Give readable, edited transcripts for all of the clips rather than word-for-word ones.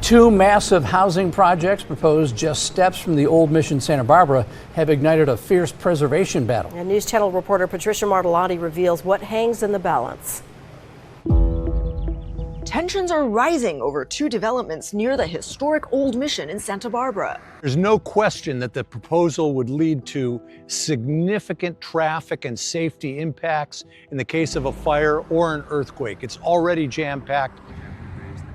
Two massive housing projects proposed just steps from the old Mission Santa Barbara have ignited a fierce preservation battle. And News Channel reporter Patricia Martellotti reveals what hangs in the balance. Tensions are rising over two developments near the historic Old Mission in Santa Barbara. There's no question that the proposal would lead to significant traffic and safety impacts in the case of a fire or an earthquake. It's already jam-packed.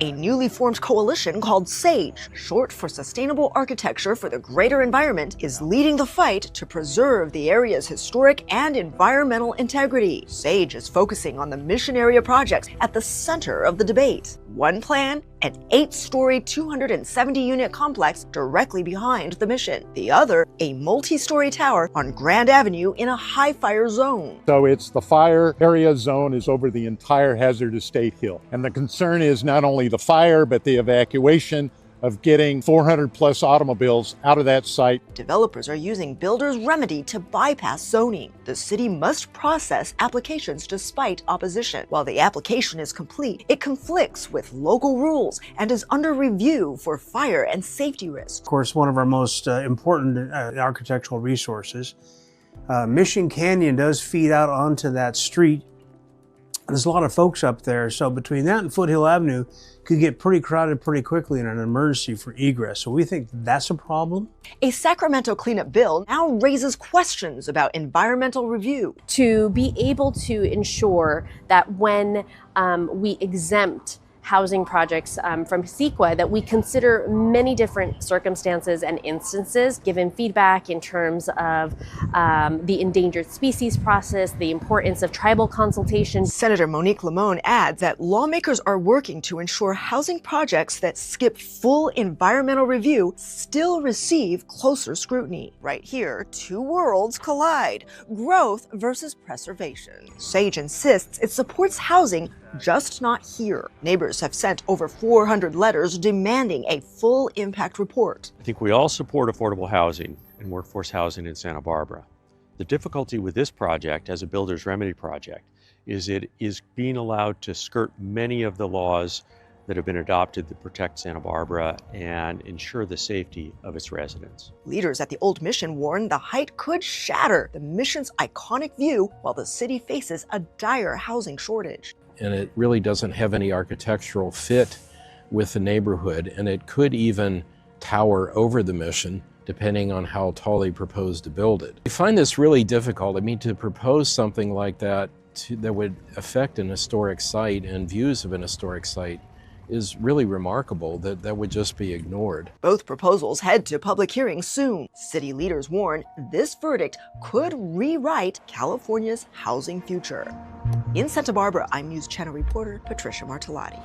A newly formed coalition called SAGE, short for Sustainable Architecture for the Greater Environment, is leading the fight to preserve the area's historic and environmental integrity. SAGE is focusing on the mission area projects at the center of the debate. One plan, an 8-story, 270-unit complex directly behind the mission. The other, a multi-story tower on Grand Avenue in a high-fire zone. So it's the fire area zone is over the entire hazardous state hill. And the concern is not only the fire, but the evacuation of getting 400 plus automobiles out of that site. Developers are using builder's remedy to bypass zoning. The city must process applications despite opposition. While the application is complete, it conflicts with local rules and is under review for fire and safety risks. Of course, one of our most important architectural resources. Mission Canyon does feed out onto that street. There's a lot of folks up there, so between that and Foothill Avenue could get pretty crowded pretty quickly in an emergency for egress. So we think that's a problem. A Sacramento cleanup bill now raises questions about environmental review. To be able to ensure that when we exempt housing projects from CEQA, that we consider many different circumstances and instances, given feedback in terms of the endangered species process, the importance of tribal consultation. Senator Monique Limon adds that lawmakers are working to ensure housing projects that skip full environmental review still receive closer scrutiny. Right here, two worlds collide: growth versus preservation. SAGE insists it supports housing, just not here. Neighbors have sent over 400 letters demanding a full impact report. I think we all support affordable housing and workforce housing in Santa Barbara. The difficulty with this project as a builder's remedy project is it is being allowed to skirt many of the laws that have been adopted to protect Santa Barbara and ensure the safety of its residents. Leaders at the Old Mission warn the height could shatter the mission's iconic view while the city faces a dire housing shortage. And it really doesn't have any architectural fit with the neighborhood, and it could even tower over the mission depending on how tall they propose to build it. I find this really difficult. I mean, to propose something like that that would affect an historic site and views of an historic site is really remarkable. That would just be ignored. Both proposals head to public hearings soon. City leaders warn this verdict could rewrite California's housing future. In Santa Barbara, I'm News Channel reporter Patricia Martellotti.